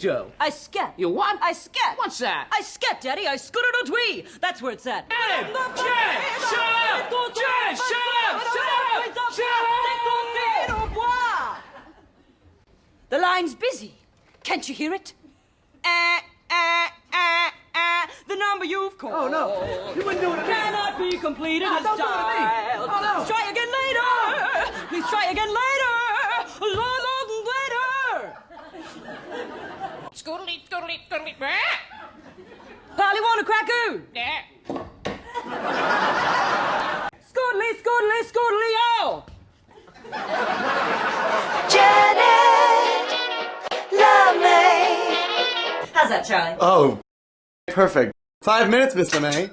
Mennuto. I scat. You what? I scat. What's that? I scat, Daddy. I scooter-twee. That's where it's at. Adam! Jen! Shut up! Jen! Shut up! Shut up! Shut up! The line's busy. Can't you hear it? The number you've called. Oh, no. You wouldn't do it to me. Cannot be completed as don't do it to me. dialed. Oh, no. Try again later. Please try again later. Long later. Scootlee-bee-bop. Polly want a cracker? Scootlee, scootlee, scootlee, oh! Janet, love me. How's that, Charlie? Oh, perfect. 5 minutes, Mr. May.